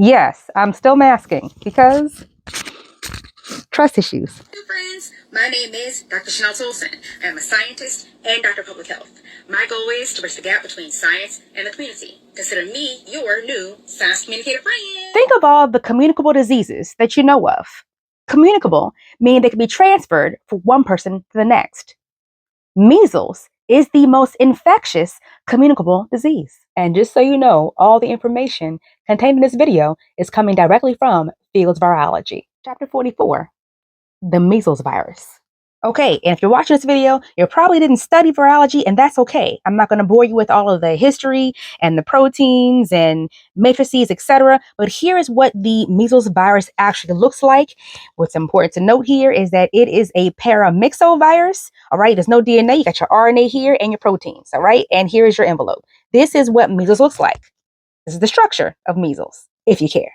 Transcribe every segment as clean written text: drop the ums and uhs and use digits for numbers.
Yes, I'm still masking because trust issues. Hey friends, my name is Dr. Chanel Tolson. I am a scientist and Dr. of Public Health. My goal is to bridge the gap between science and the community. Consider me your new science communicator friend. Think of all the communicable diseases that you know of. Communicable meaning they can be transferred from one person to the next. Measles is the most infectious communicable disease. And just so you know, all the information contained in this video is coming directly from Fields Virology. Chapter 44, the measles virus. Okay, and if you're watching this video, you probably didn't study virology, and that's okay. I'm not going to bore you with all of the history and the proteins and matrices, etc. But here is what the measles virus actually looks like. What's important to note here is that it is a paramyxovirus. All right, there's no DNA. You got your RNA here and your proteins. All right, and here is your envelope. This is what measles looks like. This is the structure of measles, if you care.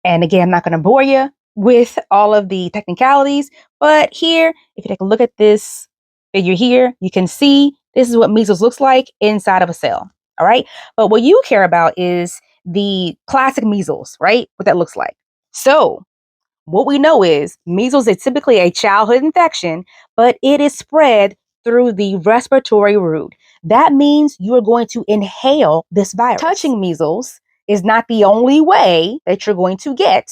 And again, I'm not going to bore you with all of the technicalities, but here, if you take a look at this figure here, you can see this is what measles looks like inside of a cell. All right. But what you care about is the classic measles, right? What that looks like. So what we know is measles is typically a childhood infection, but it is spread through the respiratory route. That means you are going to inhale this virus. Touching measles is not the only way that you're going to get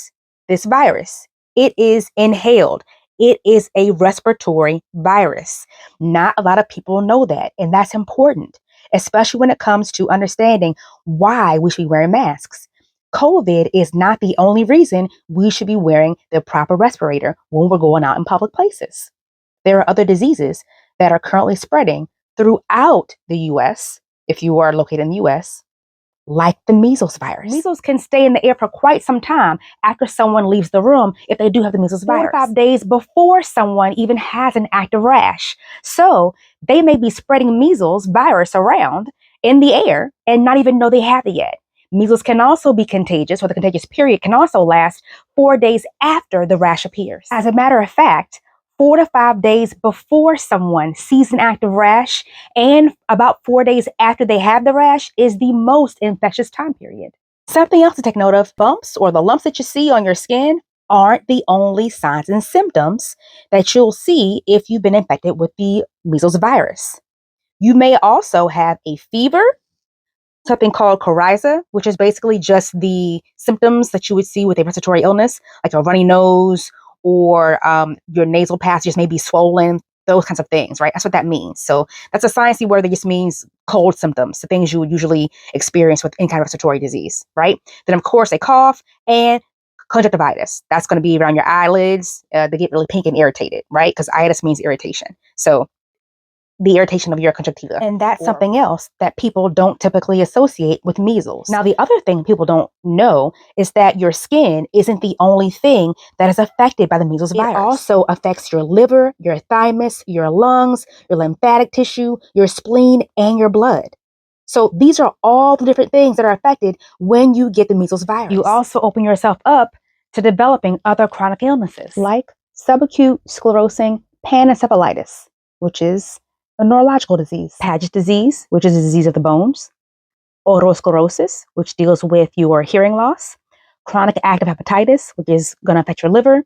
this virus. It is inhaled. It is a respiratory virus. Not a lot of people know that, and that's important, especially when it comes to understanding why we should be wearing masks. COVID is not the only reason we should be wearing the proper respirator when we're going out in public places. There are other diseases that are currently spreading throughout the US, if you are located in the US, like the measles virus. Measles can stay in the air for quite some time after someone leaves the room if they do have the measles virus. 4 to 5 days before someone even has an active rash. So they may be spreading measles virus around in the air and not even know they have it yet. Measles can also be contagious, or the contagious period can also last 4 days after the rash appears. As a matter of fact, 4 to 5 days before someone sees an active rash and about 4 days after they have the rash is the most infectious time period. Something else to take note of, bumps or the lumps that you see on your skin aren't the only signs and symptoms that you'll see if you've been infected with the measles virus. You may also have a fever, something called coryza, which is basically just the symptoms that you would see with a respiratory illness, like a runny nose or your nasal passages may be swollen, those kinds of things, right? That's what that means. So that's a sciencey word that just means cold symptoms, the things you would usually experience with any kind of respiratory disease, right? Then, of course, a cough and conjunctivitis. That's going to be around your eyelids. They get really pink and irritated, right? Because itis means irritation. So the irritation of your conjunctiva. And that's something else that people don't typically associate with measles. Now, the other thing people don't know is that your skin isn't the only thing that is affected by the measles virus. It also affects your liver, your thymus, your lungs, your lymphatic tissue, your spleen, and your blood. So these are all the different things that are affected when you get the measles virus. You also open yourself up to developing other chronic illnesses like subacute sclerosing panencephalitis, which is a neurological disease, Paget's disease, which is a disease of the bones, otosclerosis, which deals with your hearing loss, chronic active hepatitis, which is going to affect your liver,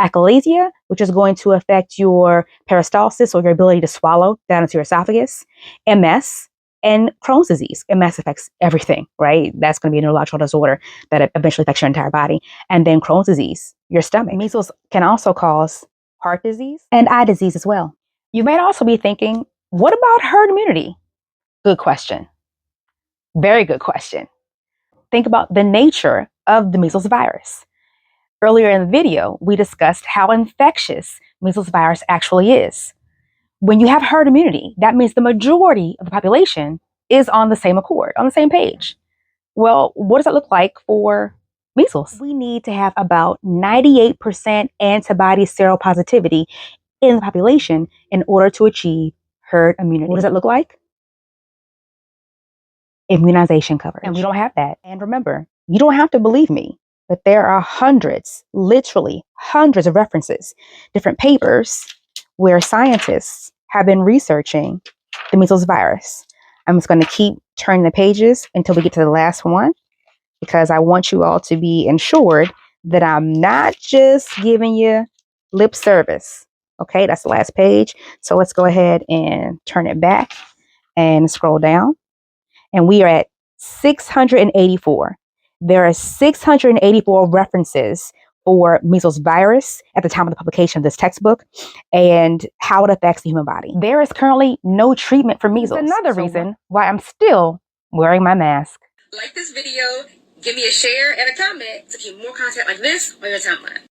achalasia, which is going to affect your peristalsis, or your ability to swallow down into your esophagus, MS, and Crohn's disease. MS affects everything, right? That's going to be a neurological disorder that eventually affects your entire body. And then Crohn's disease, your stomach. Measles can also cause heart disease and eye disease as well. You might also be thinking, what about herd immunity? Good question. Very good question. Think about the nature of the measles virus. Earlier in the video, we discussed how infectious measles virus actually is. When you have herd immunity, that means the majority of the population is on the same accord, on the same page. Well, what does that look like for measles? We need to have about 98% antibody seropositivity in the population in order to achieve herd immunity. What does that look like? Immunization coverage. And we don't have that. And remember, you don't have to believe me, but there are hundreds, literally hundreds of references, different papers where scientists have been researching the measles virus. I'm just going to keep turning the pages until we get to the last one. because I want you all to be ensured that I'm not just giving you lip service. Okay, that's the last page. So let's go ahead and turn it back and scroll down. And we are at 684. There are 684 references for measles virus at the time of the publication of this textbook and how it affects the human body. There is currently no treatment for measles. Another reason why I'm still wearing my mask. Like this video, give me a share and a comment to keep more content like this on your timeline.